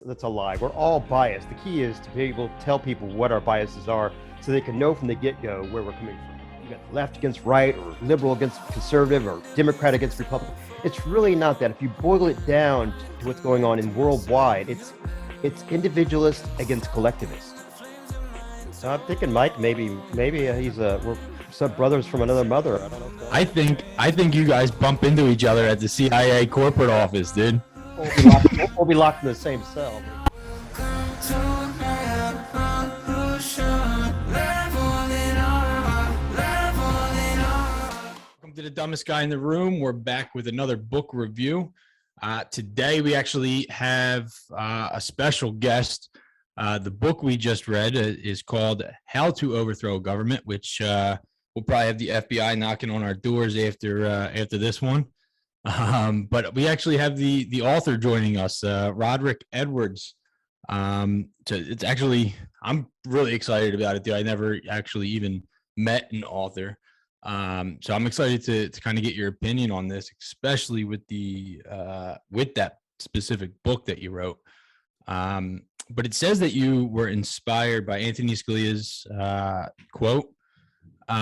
That's a lie. We're all biased. The key is to be able to tell people what our biases are so they can know from the get-go where we're coming from. You got left against right, or liberal against conservative, or Democrat against Republican. It's really not that. If you boil it down to what's going on in worldwide, it's individualist against collectivist. So I'm thinking Mike, maybe we're some brothers from another mother. I don't know what's going on. I think you guys bump into each other at the CIA corporate office, dude. We'll be locked in the same cell. Welcome to the dumbest guy in the room. We're back with another book review. Today we actually have a special guest. The book we just read is called How to Overthrow a Government, which we'll probably have the FBI knocking on our doors after this one. But we actually have the author joining us, Roderick Edwards. It's actually, I'm really excited about it, dude. I never actually even met an author. So I'm excited to kind of get your opinion on this, especially with with that specific book that you wrote. But it says that you were inspired by Anthony Scalia's quote. So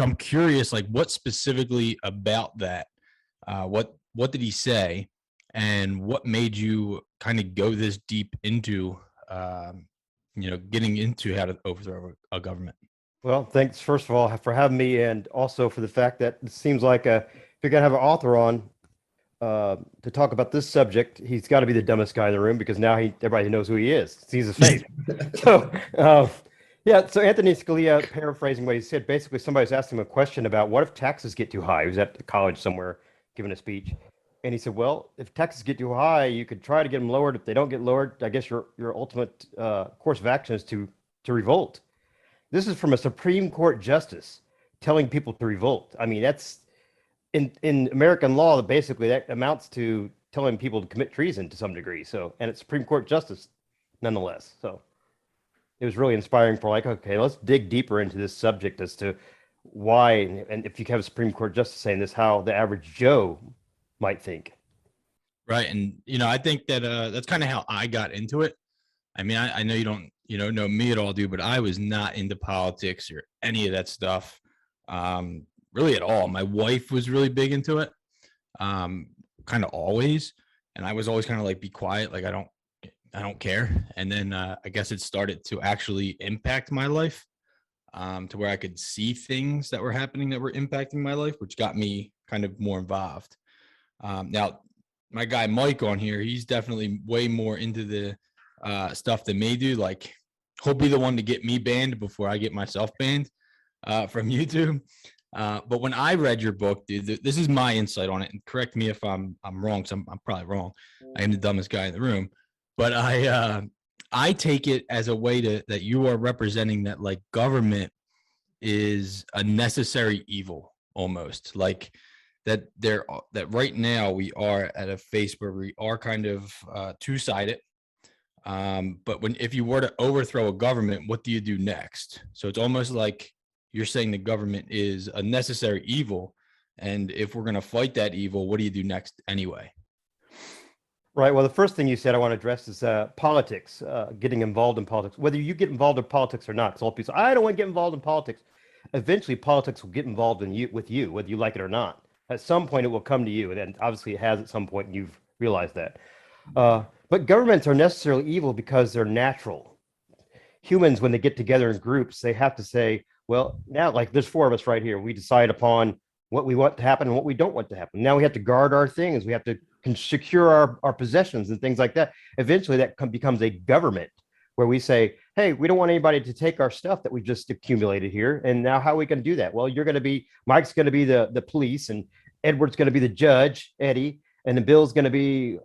I'm curious, like, what specifically about that? What did he say, and what made you kind of go this deep into getting into how to overthrow a government? Well, thanks first of all for having me, and also for the fact that it seems like if you're gonna have an author on to talk about this subject, he's got to be the dumbest guy in the room, because now everybody knows who he is, sees his face. So yeah, so Anthony Scalia, paraphrasing what he said, basically somebody's asking him a question about what if taxes get too high. He was at college somewhere giving a speech, and he said, well, if taxes get too high, you could try to get them lowered. If they don't get lowered, I guess your ultimate course of action is to revolt. This is from a Supreme Court justice telling people to revolt. I mean, that's in American law, basically that amounts to telling people to commit treason to some degree. So, and it's Supreme Court justice nonetheless. So it was really inspiring for, like, okay, let's dig deeper into this subject as to why, and if you have a Supreme Court justice saying this, how the average Joe might think. Right. And, I think that that's kind of how I got into it. I mean, I know you don't, know me at all, dude, but I was not into politics or any of that stuff, really at all. My wife was really big into it, kind of always. And I was always kind of like, be quiet. Like, I don't care. And then I guess it started to actually impact my life, to where I could see things that were happening that were impacting my life, which got me kind of more involved. Now, my guy Mike on here, he's definitely way more into the stuff than me, dude. Like, he'll be the one to get me banned before I get myself banned from YouTube. But when I read your book, dude, this is my insight on it, and correct me if I'm wrong, because I'm probably wrong. I am the dumbest guy in the room, but I take it as a way that you are representing that, like, government is a necessary evil, almost like that right now we are at a phase where we are kind of two-sided. But if you were to overthrow a government, what do you do next? So it's almost like you're saying the government is a necessary evil, and if we're going to fight that evil, what do you do next anyway? Right. Well, the first thing you said I want to address is politics, getting involved in politics, whether you get involved in politics or not. Because all people say, I don't want to get involved in politics. Eventually, politics will get involved with you, whether you like it or not. At some point, it will come to you, and obviously it has at some point, and you've realized that. But governments are necessarily evil because they're natural. Humans, when they get together in groups, they have to say, well, now, like, there's four of us right here. We decide upon what we want to happen and what we don't want to happen. Now we have to guard our things. We have to secure our possessions and things like that. Eventually, that becomes a government where we say, hey, we don't want anybody to take our stuff that we've just accumulated here. And now how are we going to do that? Well, Mike's going to be the police, and Edward's going to be the judge, Eddie, and then Bill's going to be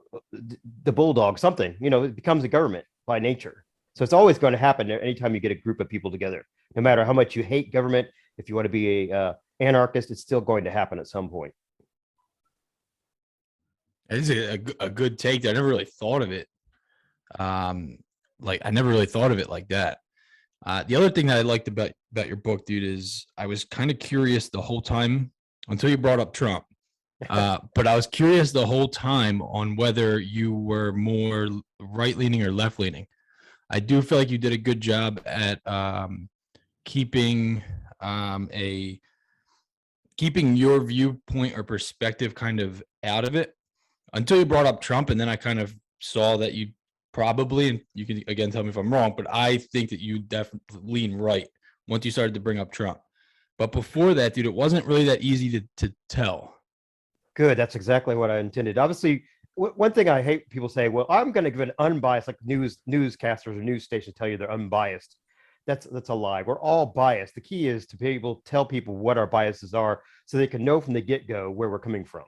the bulldog, something. It becomes a government by nature. So it's always going to happen anytime you get a group of people together. No matter how much you hate government, if you want to be a anarchist, it's still going to happen at some point. It is a good take. I never really thought of it. I never really thought of it like that. The other thing that I liked about your book, dude, is I was kind of curious the whole time until you brought up Trump. But I was curious the whole time on whether you were more right leaning or left leaning. I do feel like you did a good job at keeping a keeping your viewpoint or perspective kind of out of it until you brought up Trump, and then I kind of saw that you probably, and you can again tell me if I'm wrong, but I think that you definitely lean right once you started to bring up Trump. But before that, dude, it wasn't really that easy to tell. Good. That's exactly what I intended. Obviously, one thing I hate people say, well, I'm going to give an unbiased, like newscasters or news stations tell you they're unbiased. That's a lie. We're all biased. The key is to be able to tell people what our biases are so they can know from the get-go where we're coming from.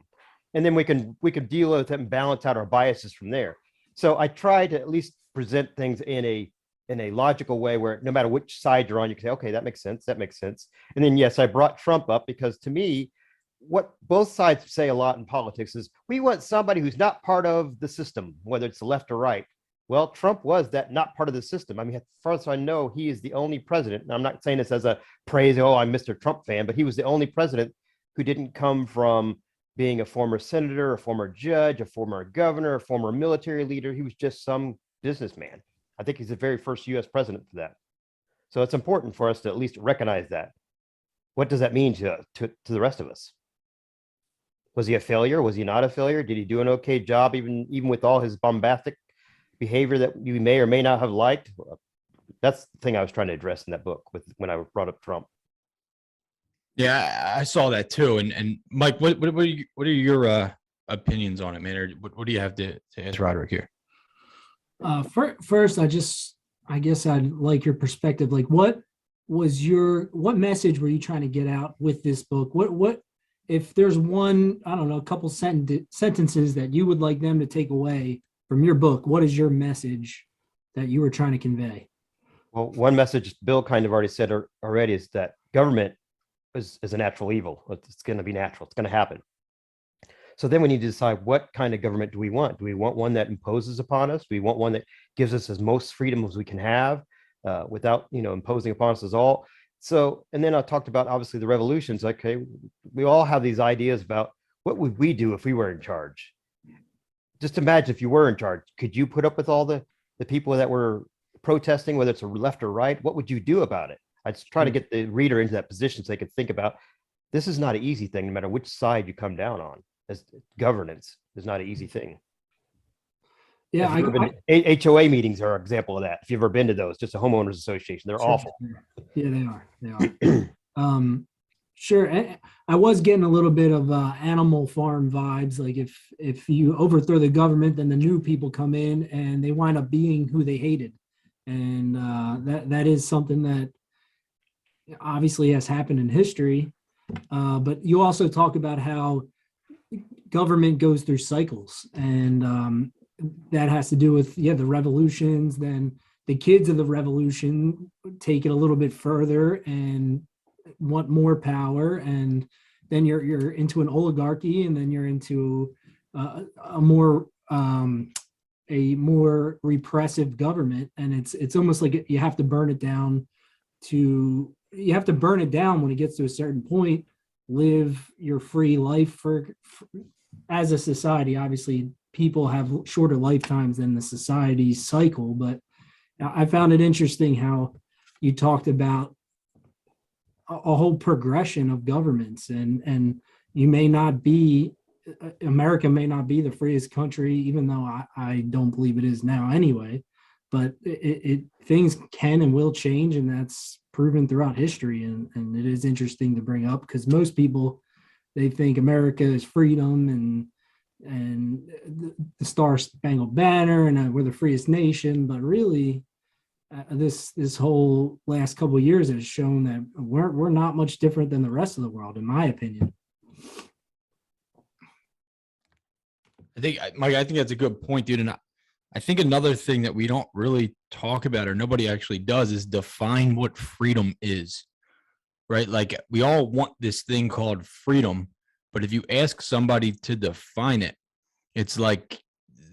And then we can deal with it and balance out our biases from there. So I try to at least present things in a logical way where no matter which side you're on, you can say, okay, that makes sense. That makes sense. And then, yes, I brought Trump up because to me, what both sides say a lot in politics is we want somebody who's not part of the system, whether it's the left or right. Well, Trump was that not part of the system. I mean, as far as I know, he is the only president. And I'm not saying this as a praise, oh, I'm Mr. Trump fan, but he was the only president who didn't come from being a former senator, a former judge, a former governor, a former military leader. He was just some businessman. I think he's the very first US president for that. So it's important for us to at least recognize that. What does that mean to the rest of us? Was he a failure? Was he not a failure? Did he do an okay job, even with all his bombastic behavior that you may or may not have liked? That's the thing I was trying to address in that book when I brought up Trump. Yeah, I saw that too. And Mike, what are your opinions on it, man? Or what do you have to ask Roderick here? First, I guess I'd like your perspective. Like, what message were you trying to get out with this book? What if there's one, I don't know, a couple sentences that you would like them to take away from your book, what is your message that you were trying to convey? Well, one message Bill kind of already said already is that government is a natural evil. It's going to be natural. It's going to happen. So then we need to decide what kind of government do we want? Do we want one that imposes upon us? Do we want one that gives us as most freedom as we can have without, imposing upon us as all? So, and then I talked about obviously the revolutions. Okay, we all have these ideas about what would we do if we were in charge? Just imagine if you were in charge. Could you put up with all the people that were protesting, whether it's a left or right? What would you do about it? I'd try to get the reader into that position so they could think about this is not an easy thing, no matter which side you come down on. As governance is not an easy thing. Yeah, HOA meetings are an example of that. If you've ever been to those, just a homeowners association, they're awful. Yeah, they are. Sure. I was getting a little bit of Animal Farm vibes. Like if you overthrow the government, then the new people come in and they wind up being who they hated, and that is something that obviously has happened in history. But you also talk about how government goes through cycles, and that has to do with the revolutions. Then the kids of the revolution take it a little bit further and want more power, and then you're into an oligarchy, and then you're into a more repressive government, and it's almost like you have to burn it down when it gets to a certain point, live your free life for as a society. Obviously people have shorter lifetimes than the society's cycle, but I found it interesting how you talked about a whole progression of governments, and America may not be the freest country, even though I don't believe it is now anyway, but things can and will change, and that's proven throughout history. And it is interesting to bring up because most people, they think America is freedom and the Star Spangled Banner and we're the freest nation, but really this whole last couple of years has shown that we're not much different than the rest of the world, in my opinion. Mike, I think that's a good point, dude. And I think another thing that we don't really talk about, or nobody actually does, is define what freedom is, right? Like we all want this thing called freedom, but if you ask somebody to define it, it's like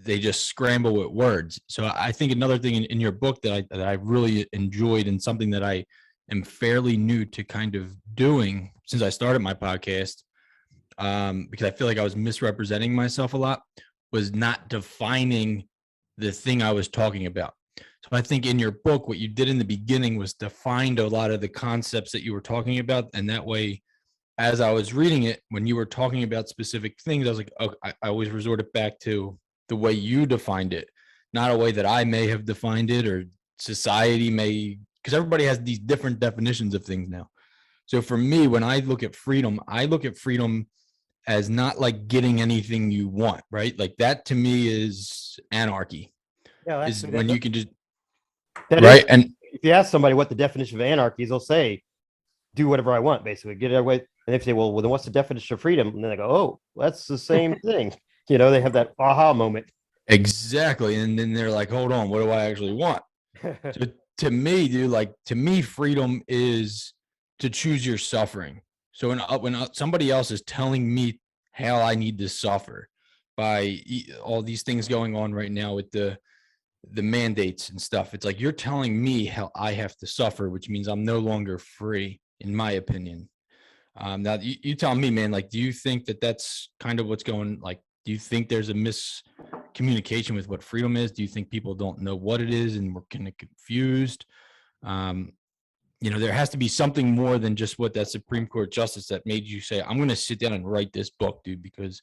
they just scramble with words. So I think another thing in your book that I really enjoyed, and something that I am fairly new to kind of doing since I started my podcast, because I feel like I was misrepresenting myself a lot, was not defining the thing I was talking about. So I think in your book, what you did in the beginning was define a lot of the concepts that you were talking about. And that way, as I was reading it, when you were talking about specific things, I was like, oh, I always resorted back to the way you defined it, not a way that I may have defined it or society may, because everybody has these different definitions of things now. So for me, when I look at freedom as not like getting anything you want, right? Like that to me is anarchy. Yeah, Is actually, when you can just, that right? is, And if you ask somebody what the definition of anarchy is, they'll say, do whatever I want, basically, get it away. And they say, well, then what's the definition of freedom? And then they go, oh, that's the same thing. They have that aha moment. exactly. And then they're like, hold on, what do I actually want? So to me, dude, like to me, freedom is to choose your suffering. So when somebody else is telling me how I need to suffer by all these things going on right now with the mandates and stuff, it's like you're telling me how I have to suffer, which means I'm no longer free, in my opinion. Now you tell me, man, like, do you think that that's kind of what's going, like, do you think there's a miscommunication with what freedom is? Do you think people don't know what it is and we're kind of confused? There has to be something more than just what that Supreme Court justice that made you say, I'm going to sit down and write this book, dude, because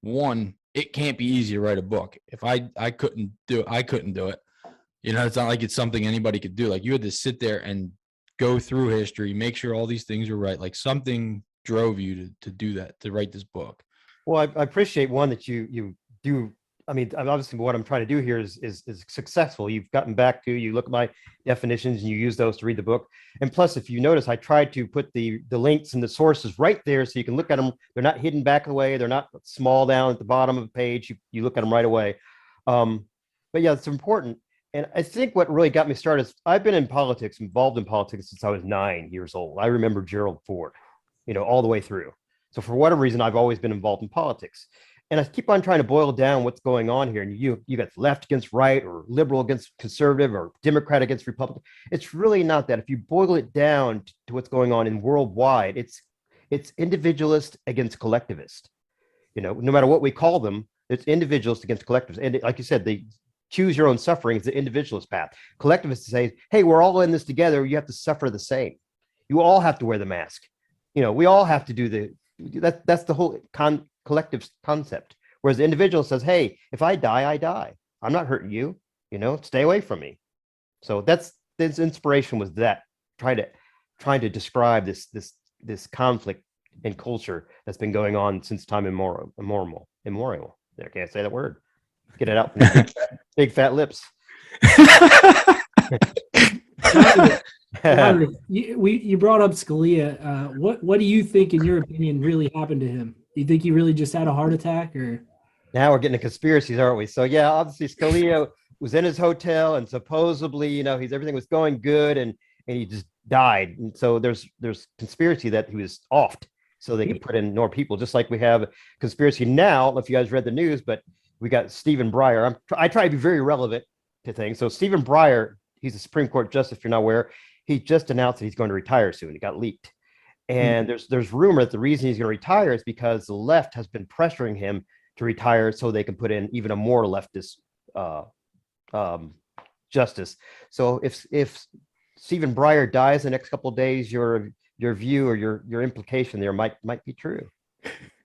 one, it can't be easy to write a book. If I couldn't do it. It's not like it's something anybody could do. Like you had to sit there and go through history, make sure all these things are right. Like something drove you to do that, to write this book. Well, I appreciate one that you do. I mean, obviously, what I'm trying to do here is successful. You've gotten back to, you look at my definitions and you use those to read the book. And plus, if you notice, I tried to put the links and the sources right there so you can look at them. They're not hidden back away. They're not small down at the bottom of the page. You look at them right away. But yeah, it's important. And I think what really got me started is I've been involved in politics since I was 9 years old. I remember Gerald Ford, all the way through. So for whatever reason, I've always been involved in politics. And I keep on trying to boil down what's going on here. And you got left against right, or liberal against conservative, or Democrat against Republican. It's really not that. If you boil it down to what's going on in worldwide, it's individualist against collectivist. No matter what we call them, it's individualist against collectivist. And like you said, they choose your own suffering is the individualist path. Collectivists say, hey, we're all in this together. You have to suffer the same. You all have to wear the mask. We all have to do that's the whole collective concept. Whereas the individual says, hey, if I die, I die. I'm not hurting you, stay away from me. So that's this inspiration was that trying to describe this conflict in culture that's been going on since time immemorial. There, can't say that word. Get it out from the big fat lips. You brought up Scalia. What do you think, in your opinion, really happened to him? Do you think he really just had a heart attack, or? Now we're getting to conspiracies, aren't we? So yeah, obviously Scalia was in his hotel, and supposedly, everything was going good, and he just died. And so there's conspiracy that he was offed, so they could put in more people. Just like we have a conspiracy now. I don't know if you guys read the news, but we got Stephen Breyer. I try to be very relevant to things. So Stephen Breyer, he's a Supreme Court justice, if you're not aware. He just announced that he's going to retire soon. It got leaked. And there's rumor that the reason he's going to retire is because the left has been pressuring him to retire so they can put in even a more leftist justice. So if Stephen Breyer dies in the next couple of days, your view or your implication there might be true.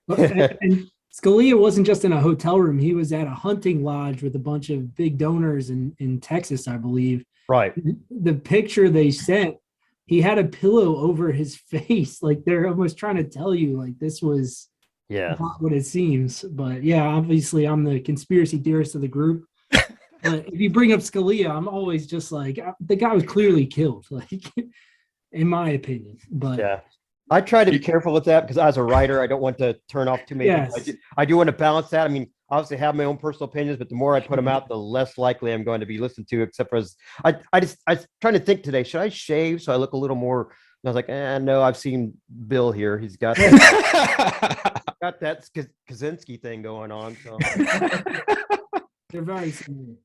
And Scalia wasn't just in a hotel room. He was at a hunting lodge with a bunch of big donors in Texas, I believe. Right. The picture they sent, he had a pillow over his face. Like they're almost trying to tell you, like, this was not what it seems. But yeah, obviously I'm the conspiracy theorist of the group. But if you bring up Scalia, I'm always just like, the guy was clearly killed, like, in my opinion. But yeah. I try to be careful with that because as a writer, I don't want to turn off too many. Yes. I do want to balance that. I mean, obviously have my own personal opinions, but the more I put them out, the less likely I'm going to be listened to, except for I was trying to think today, should I shave so I look a little more? And I was like, no, I've seen Bill here. He's got that, got that Kaczynski thing going on. So they're very similar.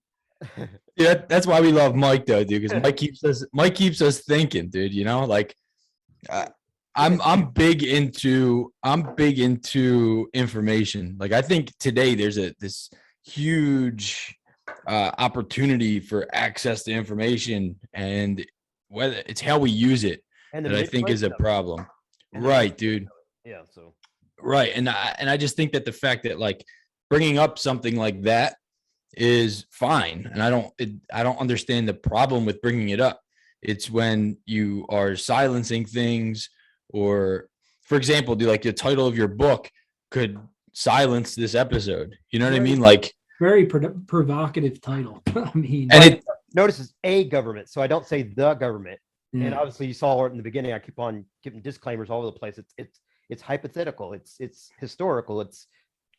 Yeah, that's why we love Mike though, dude, because Mike keeps us thinking, dude, like I'm big into information. Like I think today there's this huge opportunity for access to information, and whether it's how we use it And the that I think is a manipulation of it. problem. And the Right, dude. Yeah. So Right. And I just think that the fact that like bringing up something like that is fine. And I don't understand the problem with bringing it up. It's when you are silencing things, or for example, do like the title of your book could silence this episode. You know what I mean? Like Very provocative title. I mean, and it notice it's a government, so I don't say the government. And yeah. obviously, you saw it in the beginning. I keep on giving disclaimers all over the place. It's hypothetical. It's historical. It's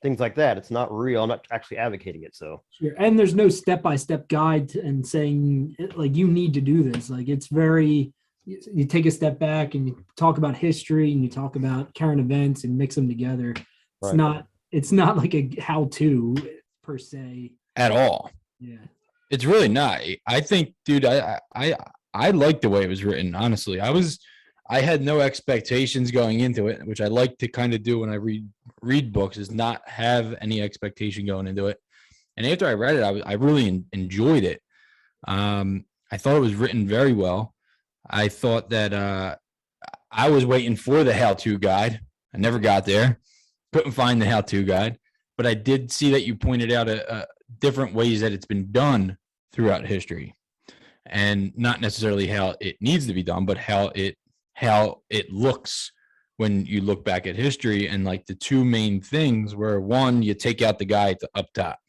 things like that. It's not real. I'm not actually advocating it. So Sure. And there's no step-by-step guide and saying like you need to do this. Like it's very, you take a step back and you talk about history and you talk about current events and mix them together. It's not like a how-to per se at all. Yeah. It's really not. I think, dude, I like the way it was written. Honestly, I had no expectations going into it, which I like to kind of do when I read books, is not have any expectation going into it. And after I read it, I really enjoyed it. I thought it was written very well. I thought that I was waiting for the how-to guide. I never got there. Couldn't find the how-to guide, but I did see that you pointed out different ways that it's been done throughout history, and not necessarily how it needs to be done, but how it looks when you look back at history. And like the two main things were, one, you take out the guy up top,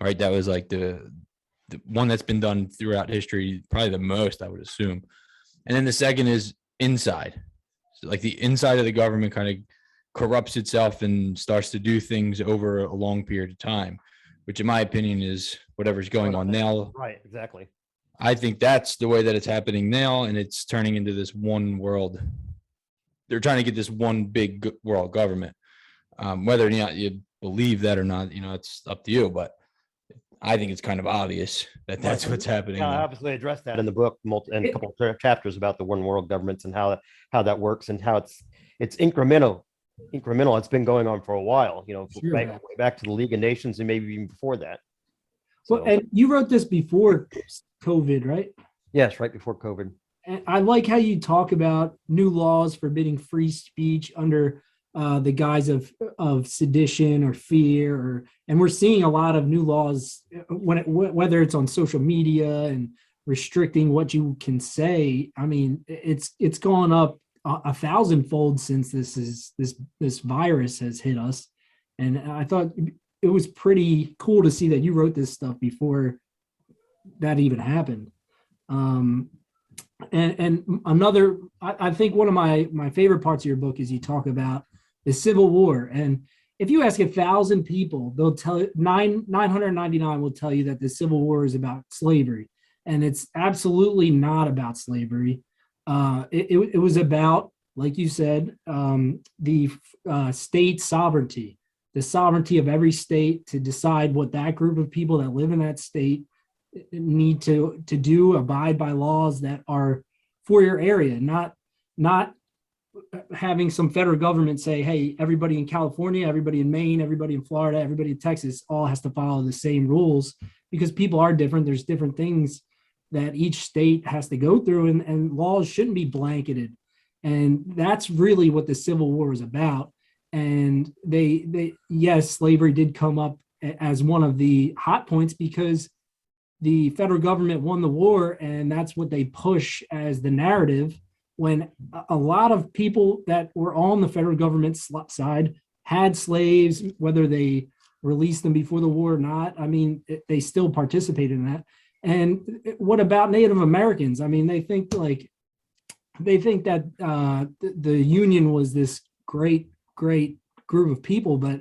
right? That was like the one that's been done throughout history, probably the most, I would assume. And then the second is inside. So like the inside of the government kind of corrupts itself and starts to do things over a long period of time, which in my opinion is whatever's going on now. Right, exactly. I think that's the way that it's happening now, and it's turning into this one world. They're trying to get this one big world government. Whether or not you believe that or not, it's up to you. But I think it's kind of obvious that that's what's happening. Yeah, I obviously addressed that in the book and a couple of chapters about the one world governments and how that works and how it's incremental. It's been going on for a while, Sure. way back to the League of Nations and maybe even before that. Well, and you wrote this before COVID, right? Yes, right before COVID. And I like how you talk about new laws forbidding free speech under the guise of sedition or fear, and we're seeing a lot of new laws whether it's on social media and restricting what you can say. I mean, it's gone up 1,000-fold since this virus has hit us, and I thought it was pretty cool to see that you wrote this stuff before that even happened. And another, I think one of my favorite parts of your book is you talk about the Civil War. And if you ask 1,000 people, they'll tell you 999 will tell you that the Civil War is about slavery. And it's absolutely not about slavery. It was about, like you said, the state sovereignty, the sovereignty of every state to decide what that group of people that live in that state need to do, abide by laws that are for your area, not having some federal government say, hey, everybody in California, everybody in Maine, everybody in Florida, everybody in Texas all has to follow the same rules, because people are different. There's different things that each state has to go through, and laws shouldn't be blanketed. And that's really what the Civil War is about. And yes, slavery did come up as one of the hot points because the federal government won the war, and that's what they push as the narrative, when a lot of people that were on the federal government side had slaves, whether they released them before the war or not. I mean, they still participated in that. And what about Native Americans? I mean, they think that the Union was this great group of people, but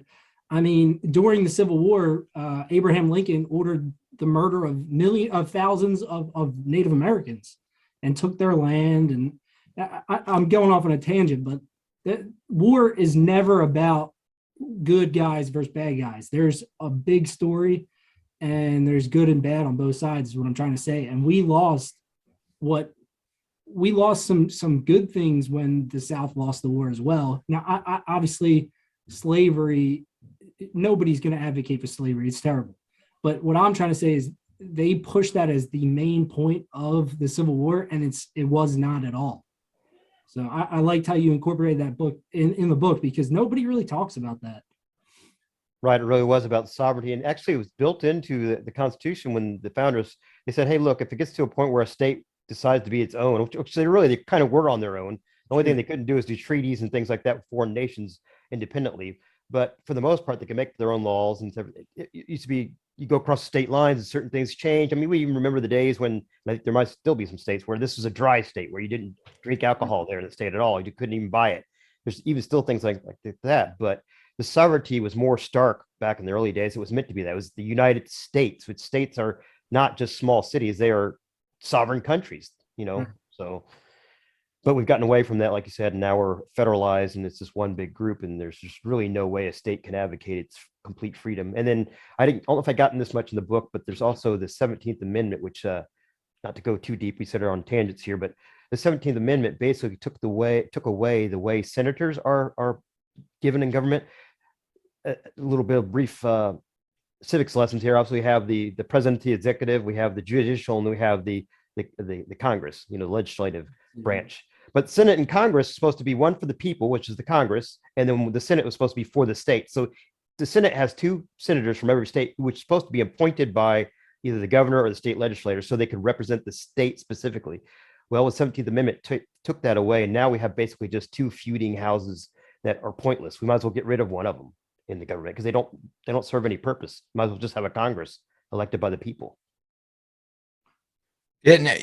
I mean, during the Civil War, Abraham Lincoln ordered the murder of thousands of Native Americans and took their land. And I'm going off on a tangent, but the war is never about good guys versus bad guys. There's a big story, and there's good and bad on both sides is what I'm trying to say. And we lost what we lost some good things when the South lost the war as well. Now, I obviously slavery, nobody's going to advocate for slavery. It's terrible. But what I'm trying to say is they pushed that as the main point of the Civil War, and it was not at all. So I liked how you incorporated that book in the book, because nobody really talks about that. Right, it really was about sovereignty, and actually it was built into the Constitution when the founders, they said, hey, look, if it gets to a point where a state decides to be its own, which they kind of were on their own, the only thing they couldn't do is do treaties and things like that with foreign nations independently. But for the most part, they can make their own laws, and it used to be you go across state lines and certain things change. I mean, we even remember the days when, like, there might still be some states where this was a dry state where you didn't drink alcohol there in the state at all. You couldn't even buy it. There's even still things like that, but the sovereignty was more stark back in the early days. It was meant to be that. It was the United States, which states are not just small cities, they are sovereign countries, So, but we've gotten away from that, like you said, and now we're federalized and it's just one big group, and there's just really no way a state can advocate its complete freedom. And then I don't know if I gotten this much in the book, but there's also the 17th Amendment, which, not to go too deep, we said it on tangents here, but the 17th Amendment basically took away the way senators are given in government. A little bit of brief civics lessons here. Obviously, we have the president, the executive, we have the judicial, and we have the Congress, the legislative branch. But Senate and Congress is supposed to be one for the people, which is the Congress, and then the Senate was supposed to be for the state. So the Senate has 2 senators from every state, which is supposed to be appointed by either the governor or the state legislator, so they can represent the state specifically. Well, the 17th Amendment took that away, and now we have basically just 2 feuding houses that are pointless. We might as well get rid of one of them in the government because they don't serve any purpose. Might as well just have a Congress elected by the people. Yeah,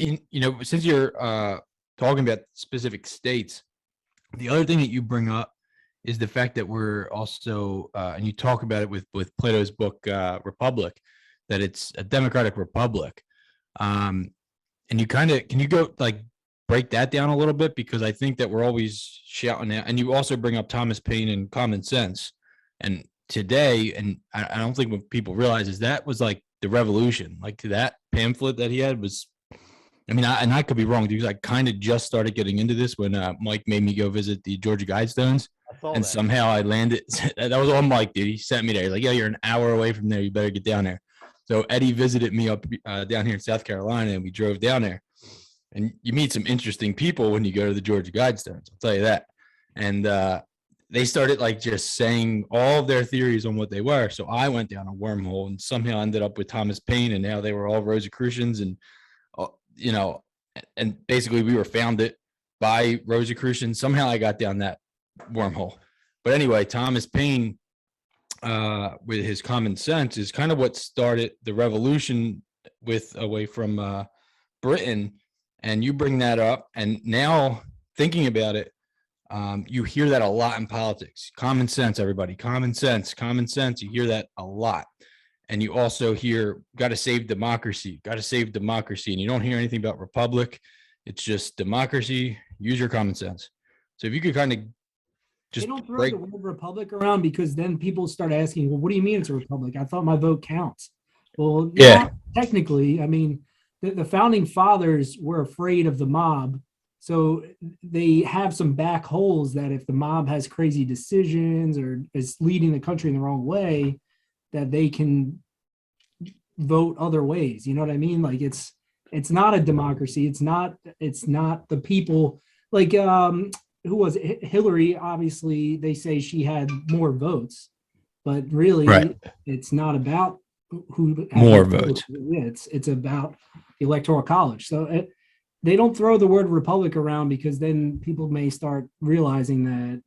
since you're talking about specific states, the other thing that you bring up is the fact that we're also, and you talk about it with Plato's book Republic, that it's a democratic republic. And you can you go like break that down a little bit, because I think that we're always shouting out, and you also bring up Thomas Paine and common sense. And today, and I don't think what people realize is that was like the revolution. Like that pamphlet that he had was, I mean, I could be wrong because I kind of just started getting into this when Mike made me go visit the Georgia Guidestones, and somehow I landed. That was all Mike did. He sent me there. Like, yeah, you're an hour away from there. You better get down there. So Eddie visited me up down here in South Carolina, and we drove down there. And you meet some interesting people when you go to the Georgia Guidestones. I'll tell you that. And they started like just saying all of their theories on what they were. So I went down a wormhole and somehow ended up with Thomas Paine, and now they were all Rosicrucians, and and basically we were founded by Rosicrucians. Somehow I got down that wormhole. But anyway, Thomas Paine, with his common sense, is kind of what started the revolution away from Britain. And you bring that up, and now thinking about it, you hear that a lot in politics. Common sense, everybody. Common sense. You hear that a lot. And you also hear, got to save democracy. And you don't hear anything about republic. It's just democracy. Use your common sense. So if you could kind of just they don't throw the word republic around, because then people start asking, well, what do you mean it's a republic? I thought my vote counts. Well, yeah, technically, I mean, the founding fathers were afraid of the mob. So they have some back holes that if the mob has crazy decisions or is leading the country in the wrong way, that they can vote other ways. You know what I mean? Like it's not a democracy. It's not the people. Like who was it? Hillary? Obviously, they say she had more votes, but really, right. It's not about who had more votes. It's about the Electoral College. So they don't throw the word republic around, because then people may start realizing that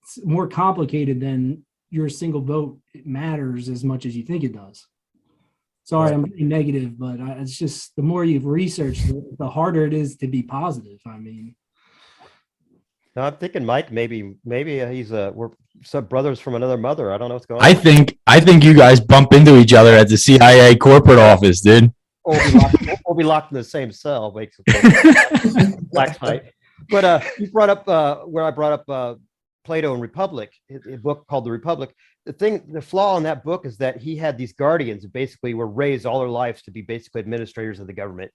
it's more complicated than your single vote matters as much as you think it does. Sorry, I'm being negative, but it's just the more you've researched, the harder it is to be positive. I mean, no, I'm thinking Mike, maybe he's we're some brothers from another mother. I don't know what's going on. I think you guys bump into each other at the CIA corporate office, dude. Or we'll be locked in the same cell, basically. Black site. But you brought up where I brought up Plato and Republic, a book called The Republic. The flaw in that book is that he had these guardians who basically were raised all their lives to be basically administrators of the government.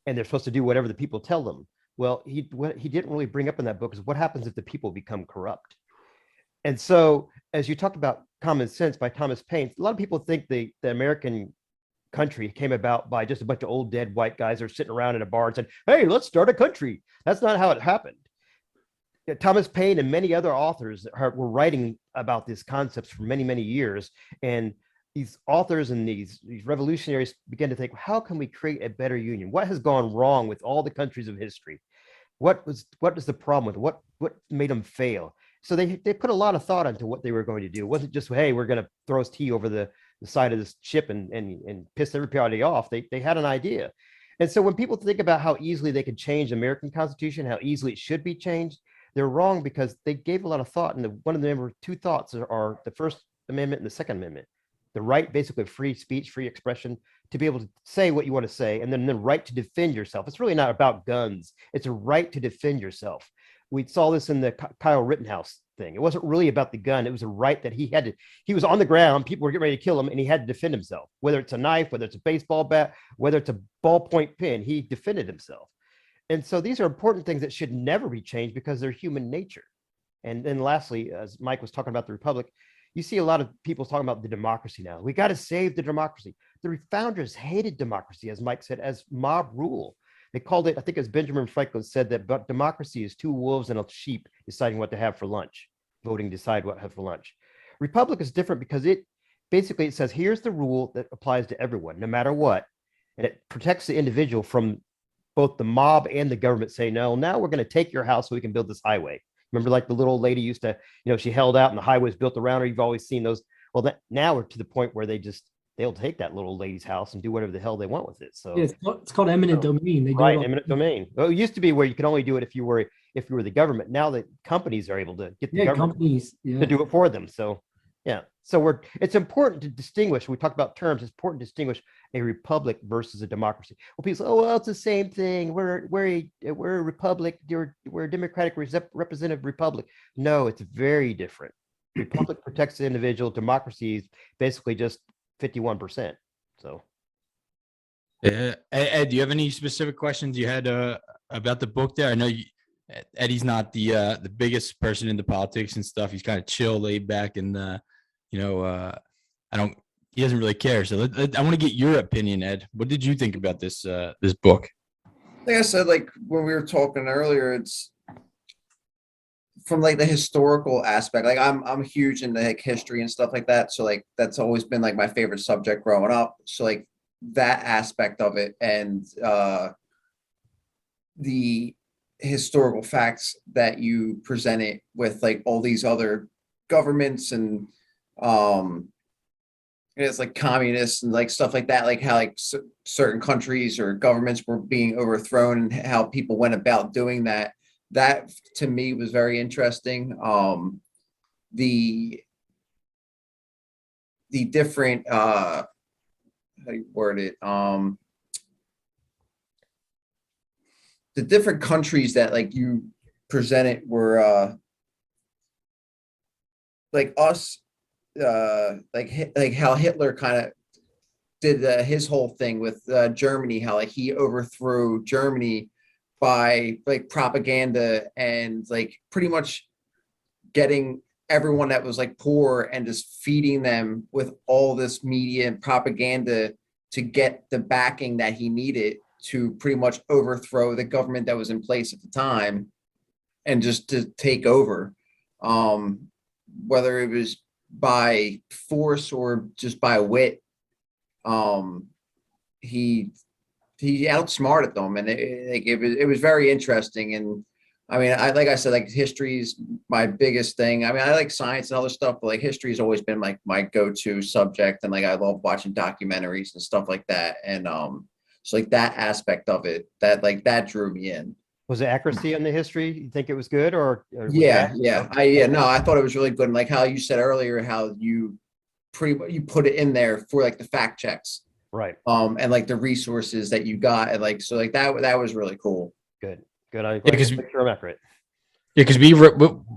and they're supposed to do whatever the people tell them. Well, what he didn't really bring up in that book is what happens if the people become corrupt. And so, as you talked about Common Sense by Thomas Paine, a lot of people think the American country came about by just a bunch of old dead white guys that are sitting around in a bar and said, "Hey, let's start a country." That's not how it happened. Thomas Paine and many other authors were writing about these concepts for many, many years. And these authors and these revolutionaries began to think, how can we create a better union? What has gone wrong with all the countries of history? What is the problem with it? What made them fail? So they put a lot of thought into what they were going to do. It wasn't just, hey, we're going to throw tea over the side of this ship and piss everybody off. They had an idea. And so when people think about how easily they could change the American Constitution, how easily it should be changed, they're wrong, because they gave a lot of thought. And one of the two thoughts are the First Amendment and the Second Amendment. The right, basically, of free speech, free expression, to be able to say what you want to say, and then the right to defend yourself. It's really not about guns. It's a right to defend yourself. We saw this in the Kyle Rittenhouse thing. It wasn't really about the gun. It was a right that he was on the ground, people were getting ready to kill him, and he had to defend himself. Whether it's a knife, whether it's a baseball bat, whether it's a ballpoint pen, he defended himself. And so these are important things that should never be changed because they're human nature. And then lastly, as Mike was talking about the Republic, you see a lot of people talking about the democracy now. We got to save the democracy. The founders hated democracy, as Mike said, as mob rule. They called it, I think as Benjamin Franklin said, that democracy is two wolves and a sheep deciding what to have for lunch, voting decide what to have for lunch. Republic is different because it says, here's the rule that applies to everyone, no matter what. And it protects the individual from both the mob and the government saying, no, now we're going to take your house so we can build this highway. Remember, like the little old lady used to, she held out and the highway was built around her. You've always seen those. Well, now we're to the point where they'll take that little lady's house and do whatever the hell they want with it. So yeah, it's called eminent domain. They do right, eminent domain. Well, it used to be where you could only do it if you were the government. Now that companies are able to get the government to do it for them. So yeah, so it's important to distinguish. We talked about terms. It's important to distinguish a republic versus a democracy. Well, people say, oh, well, it's the same thing. We're a republic. We're a democratic representative republic. No, it's very different. Republic protects the individual. Democracy is basically just 51%. So, Ed, do you have any specific questions you had about the book there? I know Eddie's not the biggest person into politics and stuff. He's kind of chill, laid back, and he doesn't really care. So I want to get your opinion, Ed. What did you think about this book? Like I said, like when we were talking earlier, it's from like the historical aspect. Like I'm huge into like history and stuff like that. So like that's always been like my favorite subject growing up. So like that aspect of it and the historical facts that you presented with like all these other governments and it's like communists and like stuff like that, like how like certain countries or governments were being overthrown and how people went about doing that. That to me was very interesting. The different how do you word it? The different countries that like you presented were like us, like how Hitler kind of did his whole thing with Germany, how like he overthrew Germany by like propaganda and like pretty much getting everyone that was like poor and just feeding them with all this media and propaganda to get the backing that he needed to pretty much overthrow the government that was in place at the time and just to take over, whether it was by force or just by wit. He outsmarted them, and it was very interesting. And I mean, like I said, like history is my biggest thing. I mean, I like science and other stuff, but like history has always been like my go-to subject, and like I love watching documentaries and stuff like that. And so like that aspect of it, that drew me in. Was the accuracy on the history? You think it was good, or yeah, I thought it was really good. And like how you said earlier, how you put it in there for like the fact checks, right? And like the resources that you got, and like so like that was really cool. Good. I because make sure I'm accurate. Yeah, because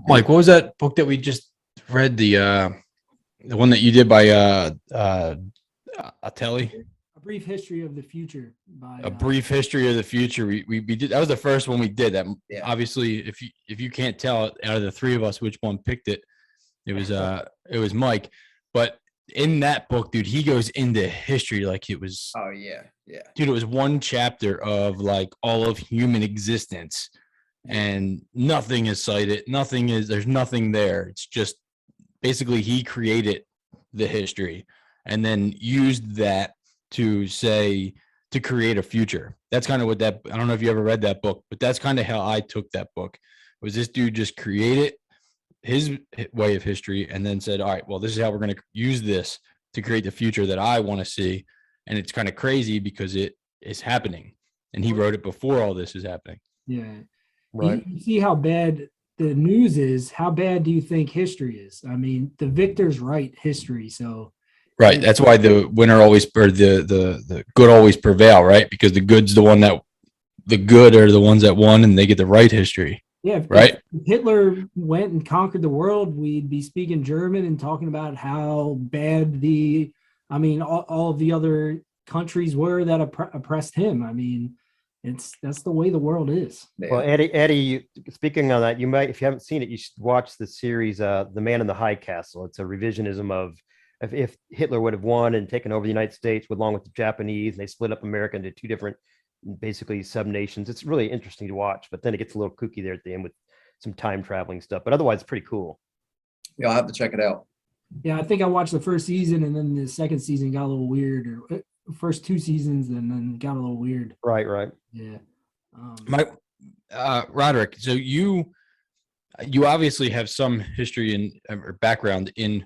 Mike, what was that book that we just read? The one that you did by Atelli? A Brief History of the Future by A Brief History of the Future. We did, that was the first one we did. That Yeah. obviously, if you can't tell out of the three of us which one picked it, it was Mike. But in that book, dude, he goes into history like it was. Oh yeah, yeah. Dude, it was one chapter of like all of human existence, and nothing is cited. There's nothing there. It's just basically he created the history and then used that to create a future. That's kind of what that, I don't know if you ever read that book, but that's kind of how I took that book. Was this dude just created his way of history and then said, all right, well, this is how we're going to use this to create the future that I want to see. And it's kind of crazy because it is happening. And he wrote it before all this is happening. Yeah. Right. You see how bad the news is. How bad do you think history is? I mean, the victors write history. So Right. That's why the winner always, or the good always prevail, right? Because the good are the ones that won and they get to write history. yeah, Right. If Hitler went and conquered the world, we'd be speaking German and talking about how bad all of the other countries were that oppressed him. I mean, that's the way the world is. Well, Eddie, speaking on that, you might, if you haven't seen it, you should watch the series, The Man in the High Castle. It's a revisionism of if Hitler would have won and taken over the United States along with the Japanese, and they split up America into two different, basically sub-nations. It's really interesting to watch, but then it gets a little kooky there at the end with some time traveling stuff. But otherwise, it's pretty cool. Yeah, I'll have to check it out. Yeah, I think I watched the first season and then the second season got a little weird, or first two seasons and then got a little weird. Right. Yeah. Roderick, so you obviously have some history or background in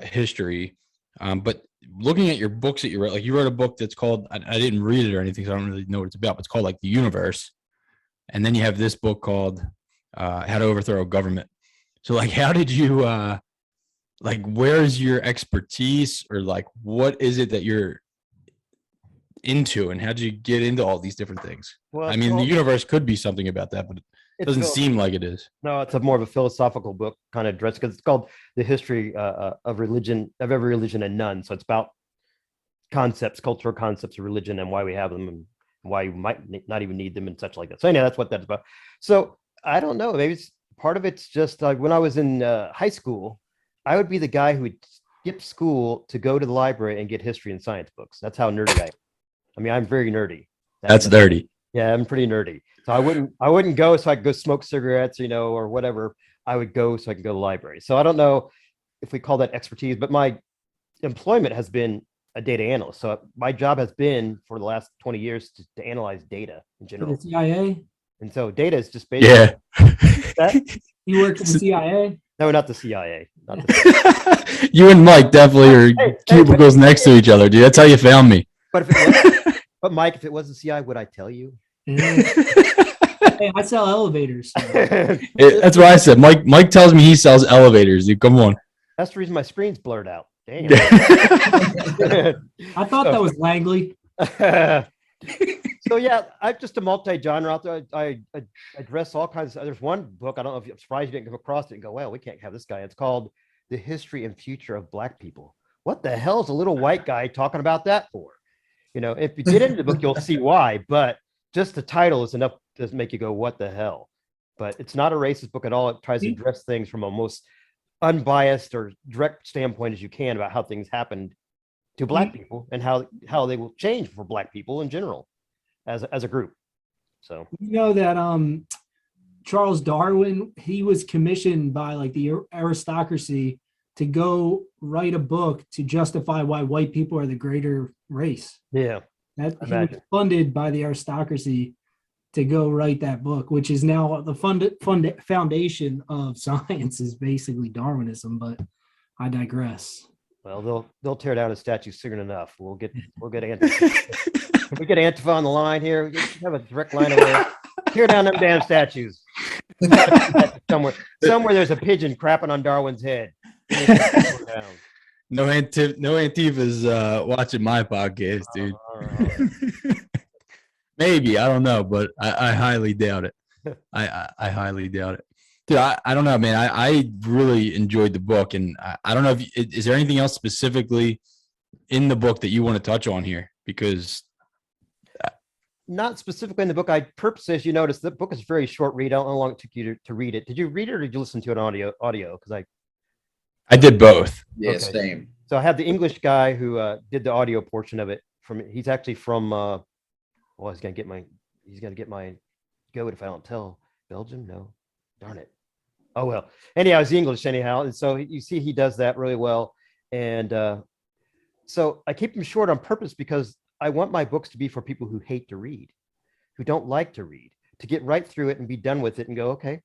history, but looking at your books that you wrote, like you wrote a book that's called, I didn't read it or anything, so I don't really know what it's about, but it's called like The Universe. And then you have this book called How to Overthrow a Government. So like, how did you, like, where's your expertise, or like, what is it that you're into, and how did you get into all these different things? Well, I mean, The Universe could be something about that, but it doesn't seem like it is. No, it's a more of a philosophical book kind of addressed, because it's called The History of Religion, of Every Religion and None. So it's about concepts, cultural concepts of religion, and why we have them and why you might not even need them and such like that. So anyhow, that's what that's about. So I don't know, maybe part of it's just like when I was in high school, I would be the guy who would skip school to go to the library and get history and science books. That's how nerdy I am. I mean, I'm very nerdy. That's dirty. Yeah, I'm pretty nerdy. So I wouldn't go so I could go smoke cigarettes, or whatever. I would go so I could go to the library. So I don't know if we call that expertise, but my employment has been a data analyst. So my job has been for the last 20 years to analyze data in For general. the CIA? And so data is just basically that. You work for the CIA? No, not the CIA. Not the You and Mike definitely are Hey, cubicles next to each other, dude. That's how you found me. But Mike, if it was the CIA, would I tell you? Hey, I sell elevators. So. That's what I said. Mike tells me he sells elevators, dude. Come on. That's the reason my screen's blurred out. Damn. I thought that was Langley. So yeah, I'm just a multi-genre out there. I address all kinds of. There's one book, I don't know if I'm surprised you didn't come across it and go, well, we can't have this guy. It's called The History and Future of Black People. What the hell is a little white guy talking about that for? If you get into the book, you'll see why. But just the title is enough to make you go, what the hell? But it's not a racist book at all. It tries to address things from a most unbiased or direct standpoint as you can about how things happened to Black people and how they will change for Black people in general as a group. So that Charles Darwin, he was commissioned by like the aristocracy to go write a book to justify why white people are the greater race. Yeah, that he was funded by the aristocracy to go write that book, which is now the foundation of science, is basically Darwinism. But I digress. Well, they'll tear down a statue soon enough. We'll get Antifa. If we get Antifa on the line here, we have a direct line away. Tear down them damn statues. Somewhere there's a pigeon crapping on Darwin's head. No Antifa's watching my podcast, dude. Maybe, I don't know, but I highly doubt it. I highly doubt it. Dude, I don't know, man. I really enjoyed the book, and I don't know if is there anything else specifically in the book that you want to touch on here? Because Not specifically in the book. I purposely, as you notice, the book is a very short read. I don't know how long it took you to read it. Did you read it or did you listen to it on audio? Because I did both. Yeah, Okay. same. So I have the English guy who did the audio portion of it. He's actually from. Well, he's gonna get my goat if I don't tell. Belgium? No, darn it. Oh well. Anyhow, it's English anyhow, and so you see he does that really well. And so I keep them short on purpose because I want my books to be for people who hate to read, who don't like to read, to get right through it and be done with it and go, okay.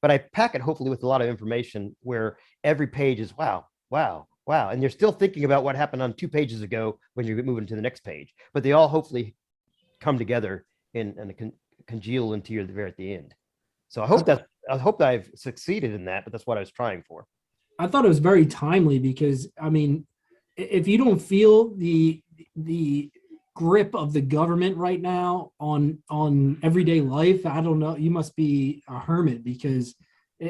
But I pack it hopefully with a lot of information where every page is wow, wow, wow. And you're still thinking about what happened on 2 pages ago when you're moving to the next page. But they all hopefully come together and congeal into you there at the end. So I hope that I've succeeded in that, but that's what I was trying for. I thought it was very timely because, I mean, if you don't feel the grip of the government right now on everyday life, I don't know, you must be a hermit, because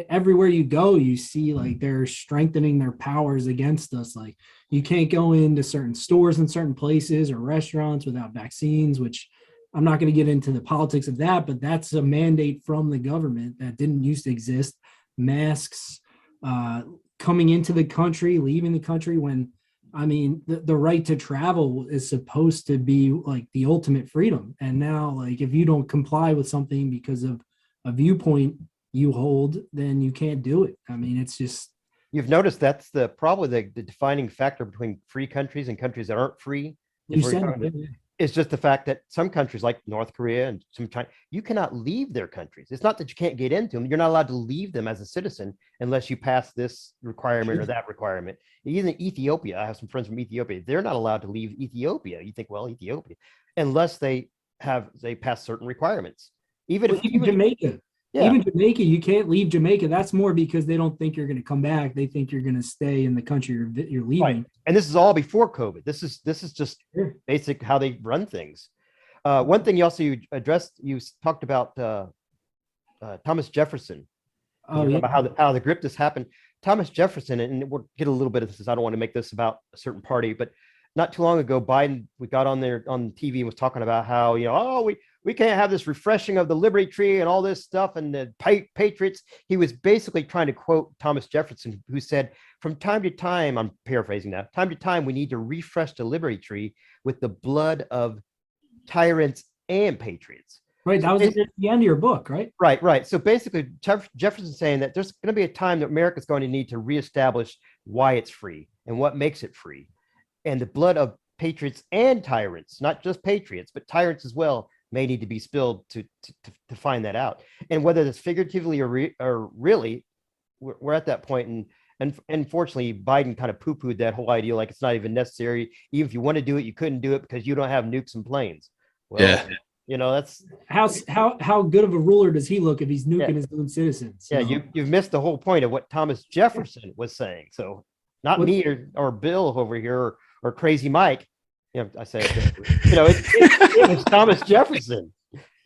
everywhere you go, you see like they're strengthening their powers against us. Like you can't go into certain stores in certain places or restaurants without vaccines, which I'm not going to get into the politics of that, but that's a mandate from the government that didn't used to exist. Masks, coming into the country, leaving the country, when, I mean, the right to travel is supposed to be like the ultimate freedom. And now, like, if you don't comply with something because of a viewpoint you hold, then you can't do it. I mean, it's just. You've noticed that's probably the defining factor between free countries and countries that aren't free. You said it. It's just the fact that some countries like North Korea and some China, you cannot leave their countries. It's not that you can't get into them. You're not allowed to leave them as a citizen unless you pass this requirement or that requirement. Even Ethiopia, I have some friends from Ethiopia. They're not allowed to leave Ethiopia. You think, well, Ethiopia, unless they pass certain requirements. Even Jamaica. Yeah. Even Jamaica, you can't leave Jamaica. That's more because they don't think you're going to come back. They think you're going to stay in the country you're leaving. Right. And this is all before COVID. This is just basic how they run things. One thing you addressed, you talked about Thomas Jefferson. Oh, yeah. About how the grip this happened. Thomas Jefferson, and we'll get a little bit of this. I don't want to make this about a certain party, but not too long ago, Biden, we got on there on TV and was talking about how, we can't have this refreshing of the Liberty Tree and all this stuff and the patriots. He was basically trying to quote Thomas Jefferson, who said, from time to time, I'm paraphrasing now, time to time, we need to refresh the Liberty Tree with the blood of tyrants and patriots. Right. That was at the end of your book, right? Right. So basically, Jefferson's saying that there's going to be a time that America's going to need to reestablish why it's free and what makes it free. And the blood of patriots and tyrants, not just patriots, but tyrants as well, may need to be spilled to find that out. And whether it's figuratively or really, we're at that point. And unfortunately, Biden kind of poo-pooed that whole idea, like it's not even necessary. Even if you want to do it, you couldn't do it because you don't have nukes and planes. Well, yeah. That's how good of a ruler does he look if he's nuking his own citizens? Yeah, you've missed the whole point of what Thomas Jefferson was saying. So not me or Bill over here or Crazy Mike. I say, it was Thomas Jefferson.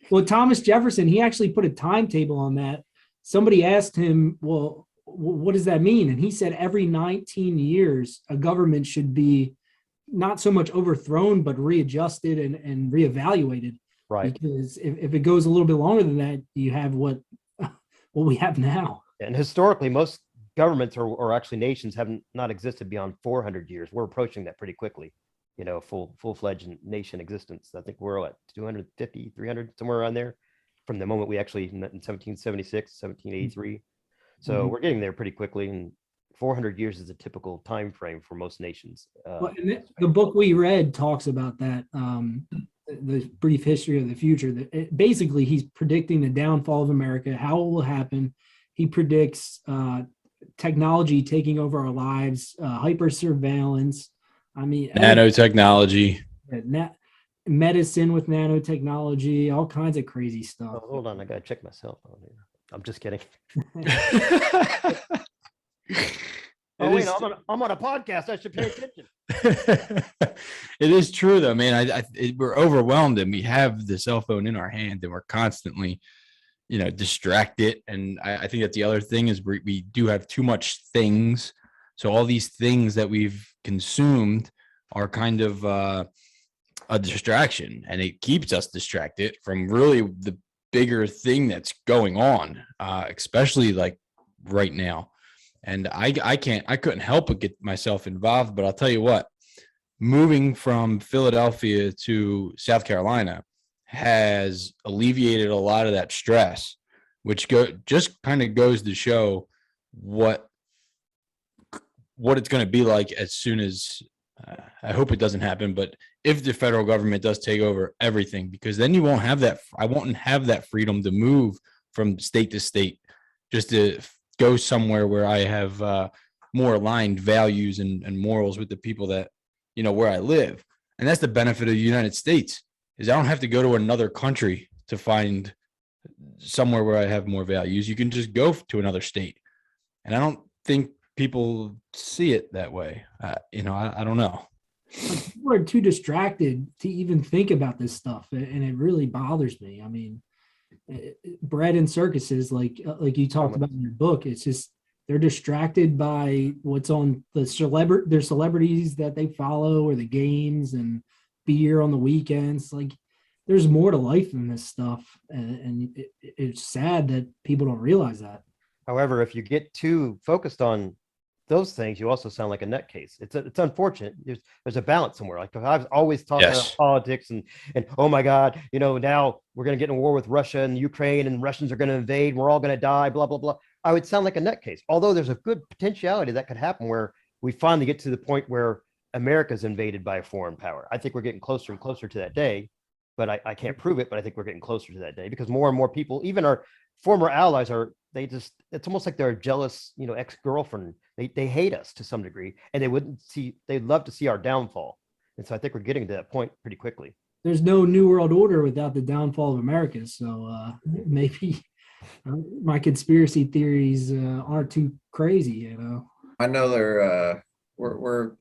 Well, Thomas Jefferson, he actually put a timetable on that. Somebody asked him, well, what does that mean? And he said every 19 years, a government should be not so much overthrown, but readjusted and reevaluated. Right. Because if it goes a little bit longer than that, you have what we have now. And historically, most governments or actually nations have not existed beyond 400 years. We're approaching that pretty quickly. Full-fledged nation existence. I think we're at 250, 300, somewhere around there from the moment we actually in 1776, 1783. So we're getting there pretty quickly. And 400 years is a typical time frame for most nations. The book we read talks about that, the brief history of the future. Basically, he's predicting the downfall of America, how it will happen. He predicts technology taking over our lives, hyper surveillance. I mean, nanotechnology, medicine with nanotechnology, all kinds of crazy stuff. Oh, hold on, I gotta check my cell phone here. I'm just kidding. I'm on a podcast. I should pay attention. It is true, though, man. We're overwhelmed, and we have the cell phone in our hand, and we're constantly, distracted. And I think that the other thing is we do have too much things. So all these things that we've consumed are kind of a distraction, and it keeps us distracted from really the bigger thing that's going on, especially like right now. And I couldn't help but get myself involved. But I'll tell you what, moving from Philadelphia to South Carolina has alleviated a lot of that stress, which just kind of goes to show what it's going to be like as soon as I hope it doesn't happen, but if the federal government does take over everything, because then you won't have that. I won't have that freedom to move from state to state, just to go somewhere where I have more aligned values and morals with the people that, where I live. And that's the benefit of the United States, is I don't have to go to another country to find somewhere where I have more values. You can just go to another state. And I don't think people see it that way. I don't know. People are too distracted to even think about this stuff, and it really bothers me. I mean, bread and circuses, like you talked about in your book, it's just they're distracted by what's on their celebrities that they follow, or the games and beer on the weekends. Like, there's more to life than this stuff, and it's sad that people don't realize that. However, if you get too focused on those things, you also sound like a nutcase. It's unfortunate. There's a balance somewhere. Like, I've always talked about politics and oh my God, now we're going to get in a war with Russia and Ukraine, and Russians are going to invade. We're all going to die, blah, blah, blah. I would sound like a nutcase. Although there's a good potentiality that could happen where we finally get to the point where America's invaded by a foreign power. I think we're getting closer and closer to that day, but I can't prove it, but I think we're getting closer to that day, because more and more people, even our former allies, it's almost like they're a jealous, ex-girlfriend. They hate us to some degree, and they'd love to see our downfall. And so I think we're getting to that point pretty quickly. There's no new world order without the downfall of America. So maybe my conspiracy theories aren't too crazy, I know we're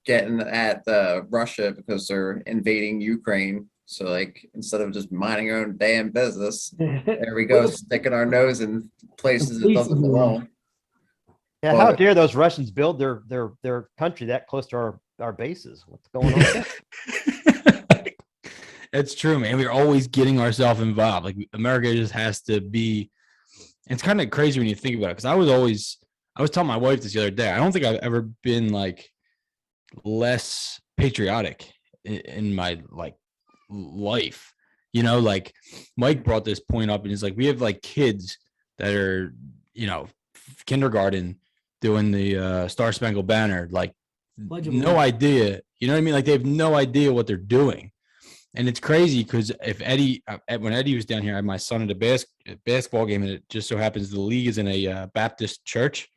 getting at Russia because they're invading Ukraine. So, like, instead of just minding our own damn business, there we go, sticking our nose in places it doesn't belong. Yeah, how dare those Russians build their country that close to our bases? What's going on? It's true, man. We're always getting ourselves involved. Like, America just has to be. It's kind of crazy when you think about it, because I was telling my wife this the other day. I don't think I've ever been like less patriotic in my life. Like, Mike brought this point up, and he's like, we have like kids that are kindergarten doing the Star Spangled Banner, like no idea, you know what I mean? Like, they have no idea what they're doing. And it's crazy because when Eddie was down here, I had my son at a basketball game, and it just so happens the league is in a Baptist church.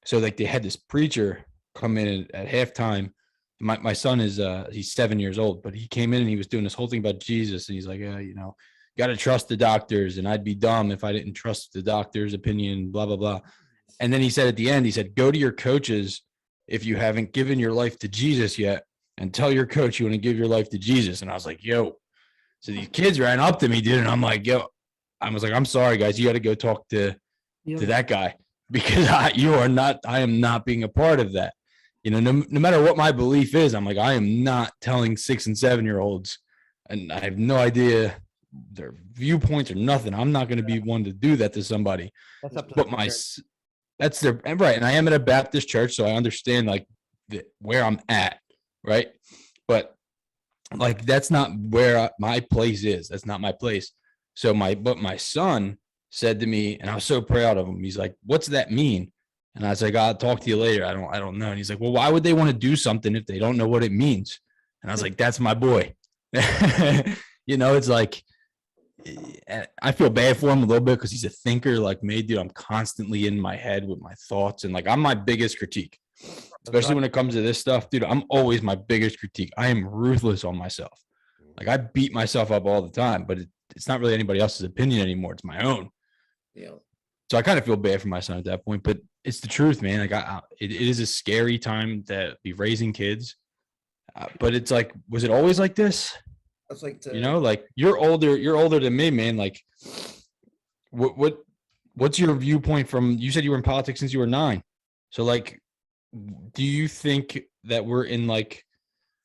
So like, they had this preacher come in at halftime. My son is he's 7 years old, but he came in and he was doing this whole thing about Jesus, and he's like, got to trust the doctors, and I'd be dumb if I didn't trust the doctor's opinion, blah blah blah. And then he said at the end, he said, go to your coaches if you haven't given your life to Jesus yet, and tell your coach you want to give your life to Jesus. And I was like, yo. So these kids ran up to me, dude, and I'm like, yo. I was like, I'm sorry, guys, you got to go talk to that guy, because I am not being a part of that. No matter what my belief is, I'm like, I am not telling 6 and 7 year olds, and I have no idea their viewpoints or nothing. I'm not going to be one to do that to somebody. That's up to but that's their right. And I am at a Baptist church, so I understand like where I'm at, right? But like, that's not where my place is. That's not my place. So my son said to me, and I was so proud of him. He's like, "What's that mean?" And I was like, "I'll talk to you later. I don't know." And he's like, "Well, why would they want to do something if they don't know what it means?" And I was like, "That's my boy." It's like, I feel bad for him a little bit because he's a thinker like me, dude. I'm constantly in my head with my thoughts, and like, I'm my biggest critique, especially when it comes to this stuff, dude. I'm always my biggest critique. I am ruthless on myself. Like, I beat myself up all the time, but it's not really anybody else's opinion anymore. It's my own. Yeah. So I kind of feel bad for my son at that point, but it's the truth, man. Like, it is a scary time to be raising kids, but it's like, was it always like this? It's like like, you're older than me, man. Like, what's your viewpoint from? You said you were in politics since you were 9. So like, do you think that we're in like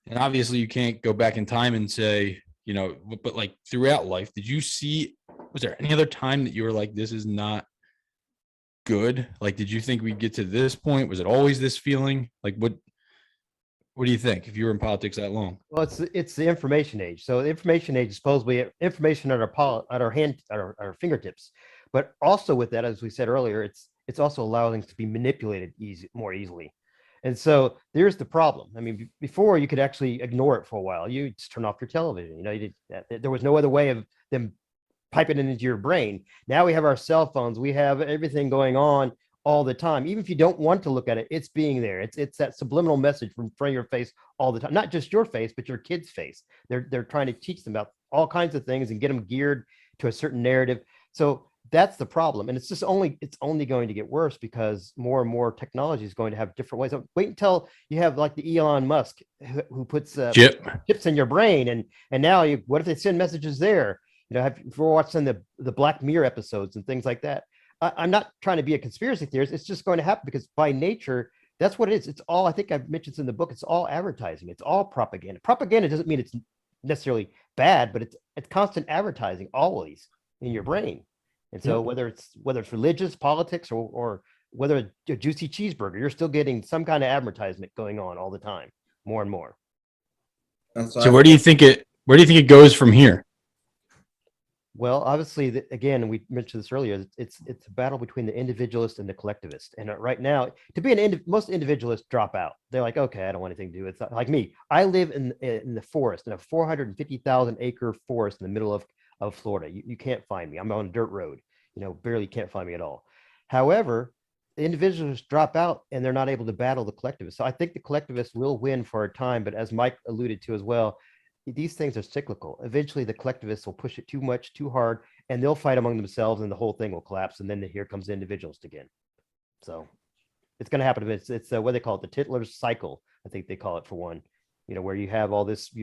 And obviously you can't go back in time and say, but like throughout life, was there any other time that you were like, this is not good? Like, did you think we'd get to this point? Was it always this feeling? Like, what do you think if you were in politics that long? Well, it's the information age. So the information age is supposedly information at our fingertips. But also with that, as we said earlier, it's also allowing to be manipulated more easily. And so there's the problem. I mean, before you could actually ignore it for a while. You just turn off your television. There was no other way of them piping it into your brain. Now we have our cell phones. We have everything going on all the time. Even if you don't want to look at it, it's being there. It's that subliminal message from front of your face all the time. Not just your face, but your kid's face. They're trying to teach them about all kinds of things and get them geared to a certain narrative. So that's the problem. And it's only going to get worse because more and more technology is going to have different ways. Wait until you have like the Elon Musk who puts chips in your brain. And now what if they send messages there? If we're watching the Black Mirror episodes and things like that. I'm not trying to be a conspiracy theorist. It's just going to happen because by nature, that's what it is. It's all, I think I've mentioned in the book, it's all advertising. It's all propaganda. Propaganda doesn't mean it's necessarily bad, but it's constant advertising always in your brain. And so whether it's religious, politics, or whether a juicy cheeseburger, you're still getting some kind of advertisement going on all the time, more and more. So where do you think it goes from here? Well, obviously, again, we mentioned this earlier. It's a battle between the individualist and the collectivist. And right now, to be most individualists drop out. They're like, okay, I don't want anything to do with it. Like me, I live in the forest, in a 450,000 acre forest in the middle of Florida. You can't find me. I'm on a dirt road. Barely can't find me at all. However, the individualists drop out and they're not able to battle the collectivists. So I think the collectivists will win for a time. But as Mike alluded to as well, these things are cyclical. Eventually, the collectivists will push it too much, too hard, and they'll fight among themselves, and the whole thing will collapse. And then here comes the individualist again. So it's going to happen. It's what they call it, the Titler's cycle. I think they call it for one. Where you have all this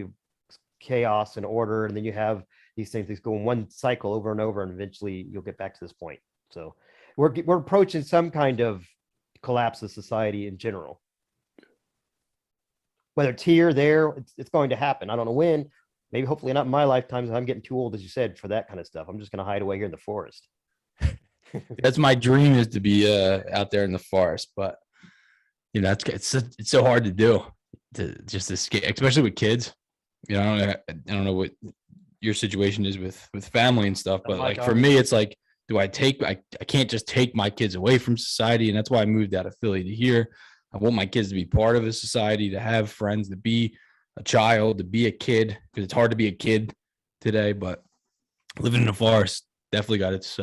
chaos and order, and then you have these things that go in one cycle over and over, and eventually you'll get back to this point. So we're approaching some kind of collapse of society in general. Whether it's here, there, it's going to happen. I don't know when. Maybe, hopefully, not in my lifetime. I'm getting too old, as you said, for that kind of stuff. I'm just going to hide away here in the forest. That's my dream, is to be out there in the forest. But it's so hard to do, to just escape, especially with kids. I don't know what your situation is with family and stuff, but like for me, it's like, I can't just take my kids away from society, and that's why I moved out of Philly to here. I want my kids to be part of a society, to have friends, to be a child, to be a kid, because it's hard to be a kid today. But living in the forest definitely got its,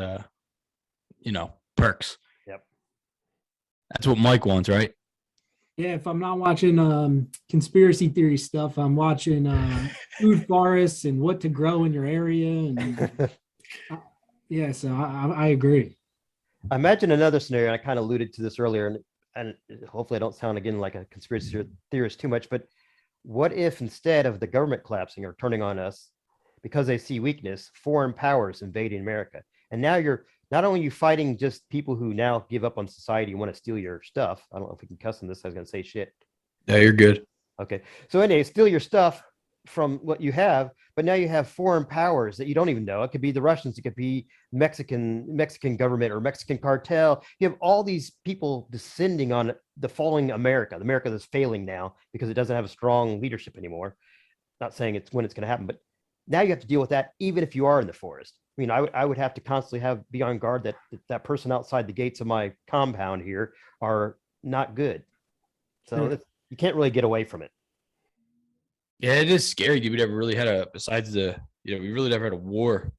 perks. Yep. That's what Mike wants, right? Yeah, if I'm not watching conspiracy theory stuff, I'm watching food forests and what to grow in your area. And so I agree. I imagine another scenario, and I kind of alluded to this earlier, and hopefully I don't sound again like a conspiracy theorist too much, but what if instead of the government collapsing or turning on us because they see weakness, foreign powers invading America? And now you're not only fighting just people who now give up on society and want to steal your stuff. I don't know if we can cuss on this. I was going to say shit. Yeah, you're good. Okay. So anyway, steal your stuff from what you have, but now you have foreign powers that you don't even know. It could be the Russians, it could be Mexican government or Mexican cartel. You have all these people descending on the falling America that's failing now because it doesn't have a strong leadership anymore. Not saying it's when it's going to happen, but now you have to deal with that even if you are in the forest. I mean, I would have to constantly be on guard that person outside the gates of my compound here are not good. So you can't really get away from it. Yeah, it is scary. We never really had we really never had a war.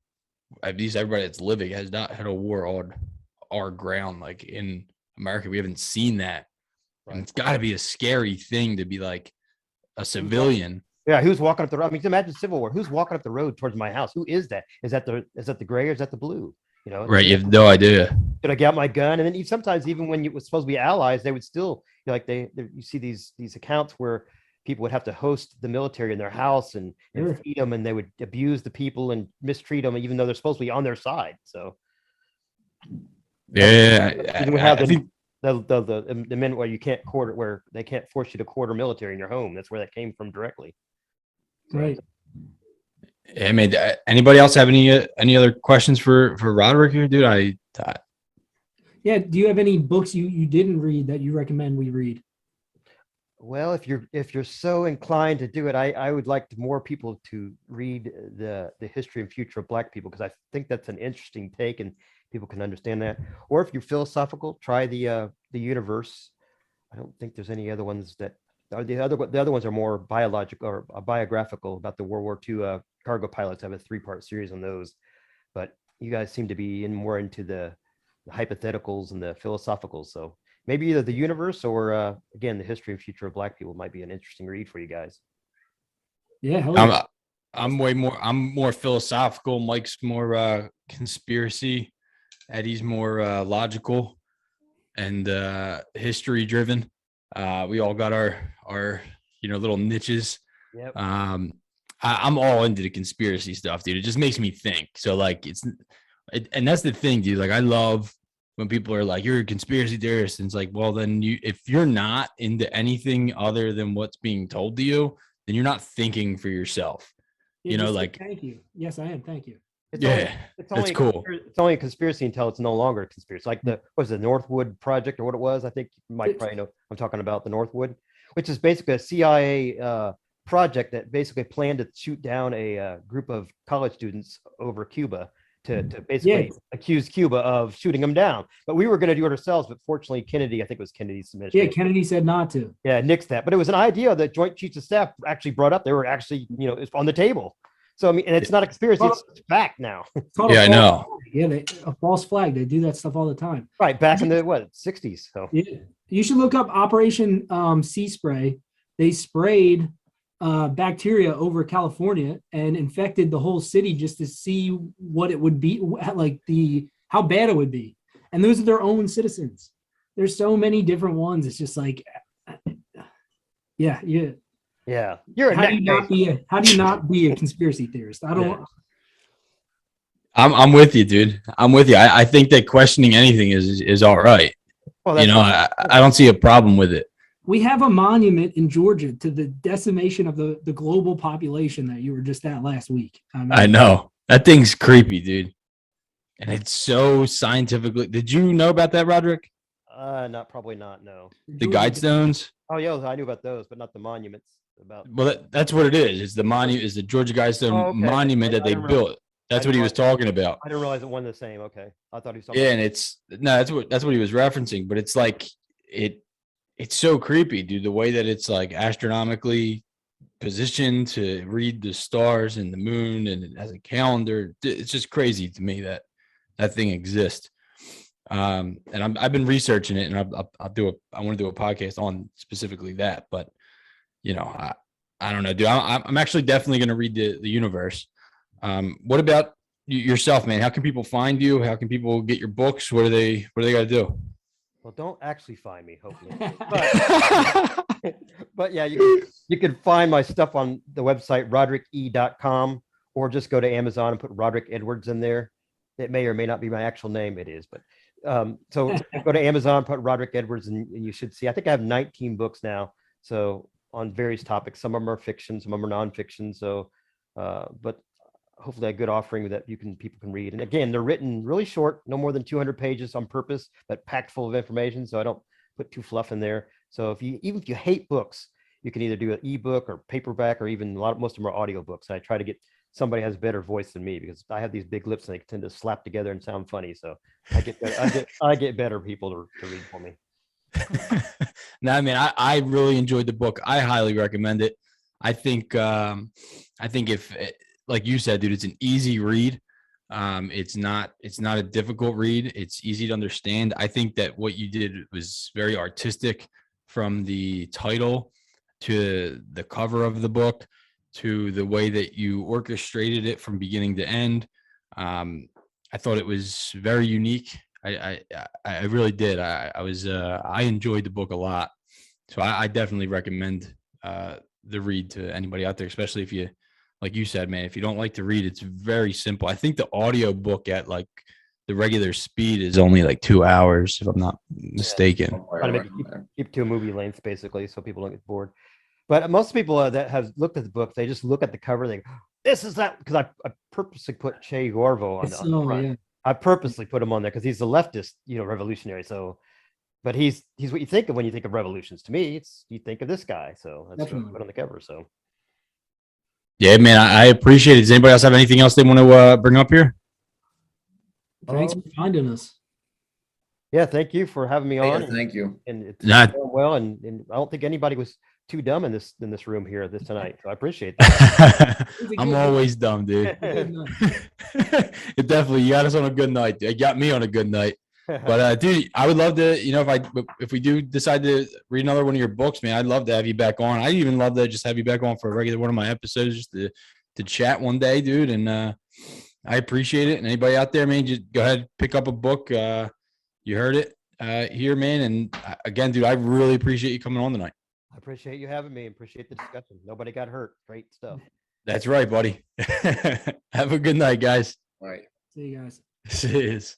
At least everybody that's living has not had a war on our ground. Like in America, we haven't seen that. Right. And it's got to be a scary thing to be like a civilian. Yeah, who's walking up the road? I mean, imagine Civil War. Who's walking up the road towards my house? Who is that? Is that the gray or is that the blue? Right. You have no idea. Did I get out my gun? And then sometimes even when it was supposed to be allies, they would still you see these accounts where people would have to host the military in their house and feed them, and they would abuse the people and mistreat them, even though they're supposed to be on their side. So, yeah, we have The minute where you can't quarter, where they can't force you to quarter military in your home. That's where that came from directly. So, Right. I mean, anybody else have any other questions for Roderick here, dude? Yeah. Do you have any books you didn't read that you recommend we read? Well, if you're so inclined to do it, I would like more people to read the history and future of Black people, because I think that's an interesting take and people can understand that. Or if you're philosophical, try the universe. I don't think there's any other ones that are the other ones are more biological or biographical about the World War II cargo pilots. I have a 3-part series on those, but you guys seem to be more into the hypotheticals and the philosophicals. So maybe either the universe or again, the history and future of Black people might be an interesting read for you guys. Yeah. Hell yeah. I'm more philosophical. Mike's more conspiracy. Eddie's more logical and history driven. We all got our little niches. Yep. I'm all into the conspiracy stuff, dude. It just makes me think. So like and that's the thing, dude. Like I love when people are like, you're a conspiracy theorist. And it's like, well, then if you're not into anything other than what's being told to you, then you're not thinking for yourself. Yeah, Just say like, thank you. Yes, I am. Thank you. It's yeah, only, that's cool. It's only a conspiracy until it's no longer a conspiracy. Like what was the Northwood Project or what it was? I think you might probably know I'm talking about the Northwood, which is basically a CIA project that basically planned to shoot down a group of college students over Cuba to basically accuse Cuba of shooting them down. But we were going to do it ourselves, but fortunately Kennedy, I think it was Kennedy's submission. Yeah, Kennedy said not to. Yeah, nixed that. But it was an idea that Joint Chiefs of Staff actually brought up. They were actually, it's on the table. So I mean, and it's not a conspiracy; it's fact now. Yeah, I know. Yeah, a false flag. They do that stuff all the time. Right, back in the 60s. So yeah, you should look up Operation Sea Spray. They sprayed bacteria over California and infected the whole city just to see what it would be, like how bad it would be. And those are their own citizens. There's so many different ones. It's just like, yeah. Yeah, you're how do you not be a conspiracy theorist? I don't. Yeah. I'm with you, dude. I'm with you. I think that questioning anything is all right. Well, I don't see a problem with it. We have a monument in Georgia to the decimation of the global population that you were just at last week. I know that thing's creepy, dude, and it's so scientifically. Did you know about that, Roderick? Probably not. No. The guidestones. Oh yeah, I knew about those, but not the monuments. That's what it is. It's the monument. Is the Georgia Guidestone monument that they built. That's what he was talking about. I didn't realize it wasn't the same. Okay, I thought he was. Yeah, and that's what he was referencing. But it's like it's so creepy, dude. The way that it's like astronomically positioned to read the stars and the moon, and it has a calendar. It's just crazy to me that thing exists. And I've been researching it, and I want to do a podcast on specifically that. But I don't know, dude. I'm actually definitely going to read the universe. What about yourself, man? How can people find you? How can people get your books? What do they got to do? Well, don't actually find me, hopefully. But yeah, you can find my stuff on the website roderick.com, or just go to Amazon and put Roderick Edwards in there. It may or may not be my actual name. It is, but so go to Amazon, put Roderick Edwards, and you should see. I think I have 19 books now. So on various topics, some of them are fiction, some of them are nonfiction. So, but hopefully a good offering that people can read. And again, they're written really short, no more than 200 pages on purpose, but packed full of information. So I don't put too fluff in there. So even if you hate books, you can either do an ebook or paperback, or even most of them are audiobooks. I try to get somebody who has a better voice than me, because I have these big lips and they tend to slap together and sound funny. So I get better people to read for me. No, I mean, I really enjoyed the book. I highly recommend it. I think if, like you said, dude, it's an easy read. It's not a difficult read. It's easy to understand. I think that what you did was very artistic, from the title to the cover of the book to the way that you orchestrated it from beginning to end. I thought it was very unique. I really did. I enjoyed the book a lot. So I definitely recommend the read to anybody out there, especially if you, like you said, man, if you don't like to read, it's very simple. I think the audio book at like the regular speed is only like 2 hours, if I'm not mistaken. Trying to make it keep to a movie length, basically, so people don't get bored. But most people that have looked at the book, they just look at the cover. They go, "This is that," because I purposely put Che Guevara on the front. yeah. I purposely put him on there because he's the leftist, revolutionary. So, but he's what you think of when you think of revolutions. To me, it's you think of this guy. So that's what I put on the cover. So, yeah, man, I appreciate it. Does anybody else have anything else they want to bring up here? Thanks for finding us. yeah, thank you for having me Yeah, on. thank you. And it's Not- going well, and I don't think anybody was too dumb in this room here this tonight. So I appreciate that. I'm always dumb, dude. It definitely, you got us on a good night. It got me on a good night. But dude, I would love to, if we do decide to read another one of your books, man, I'd love to have you back on. I'd even love to just have you back on for a regular one of my episodes, just to chat one day, dude. And I appreciate it. And anybody out there, man, just go ahead, pick up a book. You heard it here, man. And again, dude, I really appreciate you coming on tonight. I appreciate you having me. Appreciate the discussion. Nobody got hurt. Great stuff. That's right, buddy. Have a good night, guys. All right. See you guys. This is.